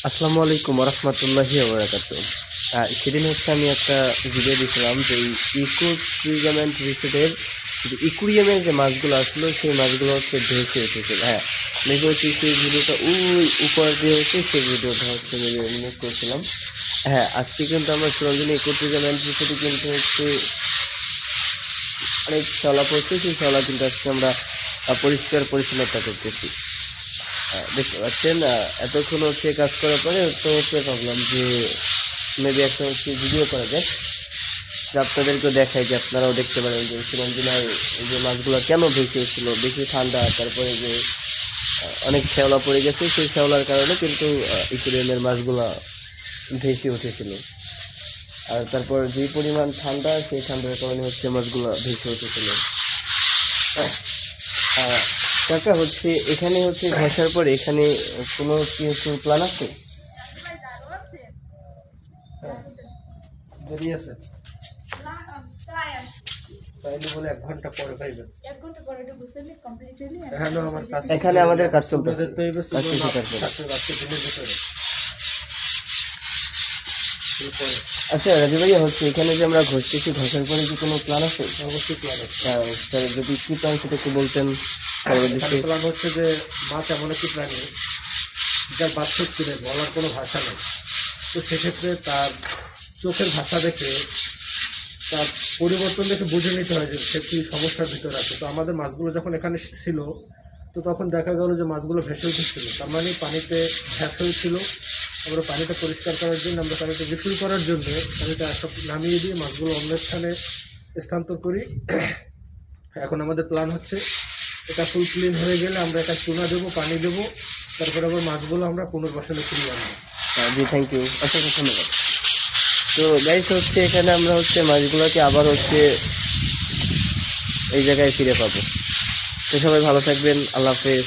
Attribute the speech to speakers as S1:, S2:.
S1: আসসালামু আলাইকুম রহমতুল্লাহি ওবরাকাতুহ। সেদিন হচ্ছে আমি একটা ভিডিও দিয়েছিলাম যে ইকো ট্রিটমেন্ট রিসোর্টের যে ইকুরিয়ামের যে মাছগুলো আসলো সেই মাছগুলো হচ্ছে ভেসে উঠেছিল। দেখে হচ্ছে সেই ভিডিওটা ওই উপর দিয়ে হচ্ছে সেই ভিডিওটা হচ্ছে আমি করছিলাম। আজকে কিন্তু আমরা সুরঞ্জনী ইকো ট্রিটমেন্ট রিসোর্টে কিন্তু হচ্ছে অনেক শ্যাওলা পড়ছে, সেই শ্যাওলা কিন্তু আজকে আমরা পরিষ্কার পরিচ্ছন্নতা করতেছি। দেখতে পাচ্ছেন এতক্ষণ হচ্ছে কাজ করার পরে তো হচ্ছে ভাবলাম যে মেবি একটা হচ্ছে ভিডিও করা যায়, যে আপনাদেরকেও দেখায়, যে আপনারাও দেখতে পারেন যে সুরঞ্জনার এই যে মাছগুলো কেন ভেসে এসেছিল। বেশি ঠান্ডা, তারপরে যে অনেক শ্যাওলা পড়ে গেছে, সেই শ্যাওলার কারণে কিন্তু ইকুরিয়ামের মাছগুলা ভেসে উঠেছিল। আর তারপর যে পরিমাণ ঠান্ডা, সেই ঠান্ডার কারণে হচ্ছে মাছগুলো ভেসে উঠেছিল। কাকা হচ্ছে এখানে হচ্ছে ঘষার পরে এখানে কোনো কিছু প্ল্যান আছে?
S2: দেরি আছে তাইলে বলে 1 ঘন্টা পরে পাইবেন।
S1: এখানে আমাদের কাজ চলতেছে। আচ্ছা রাজু ভাইয়া, হচ্ছে এখানে যে আমরা ঘষতেছি, ঘষার পরে কি কোনো প্ল্যান আছে?
S2: অবশ্যই প্ল্যান আছে।
S1: স্যার যদি কি প্ল্যান সেটা একটু বলতেন।
S2: প্ল্যান হচ্ছে যে মাছ এমন একটি প্রাণী যার বাচ্চা নেই, বলার কোনো ভাষা নেই। তো সেক্ষেত্রে তার চোখের ভাষা দেখে, তার পরিবর্তন দেখে বুঝে নিতে হয় যে সে কি সমস্যার ভিতরে আছে। তো আমাদের মাছগুলো যখন এখানে ছিল, তো তখন দেখা গেল যে মাছগুলো ভেসে উঠেছিল, তার মানে পানিতে ভেসেও ছিল। আমরা পানিটা পরিষ্কার করার জন্য, আমরা পানিটা রিফিল করার জন্য পানিটা সব নামিয়ে দিয়ে মাছগুলো অন্য স্থানে স্থানান্তর করি। এখন আমাদের প্ল্যান হচ্ছে এটা ফুল ক্লিন হয়ে গেলে আমরা এটা চুনা দেবো, পানি দেবো, তারপরে আবার মাছগুলো আমরা পুনর্বাসনে ফিরিয়ে আনবো।
S1: জি থ্যাংক ইউ, অসংখ্য ধন্যবাদ। তো গাইস হচ্ছে এখানে আমরা হচ্ছে মাছগুলোকে আবার হচ্ছে এই জায়গায় ফিরে পাবো। তো সবাই ভালো থাকবেন, আল্লাহ হাফেজ।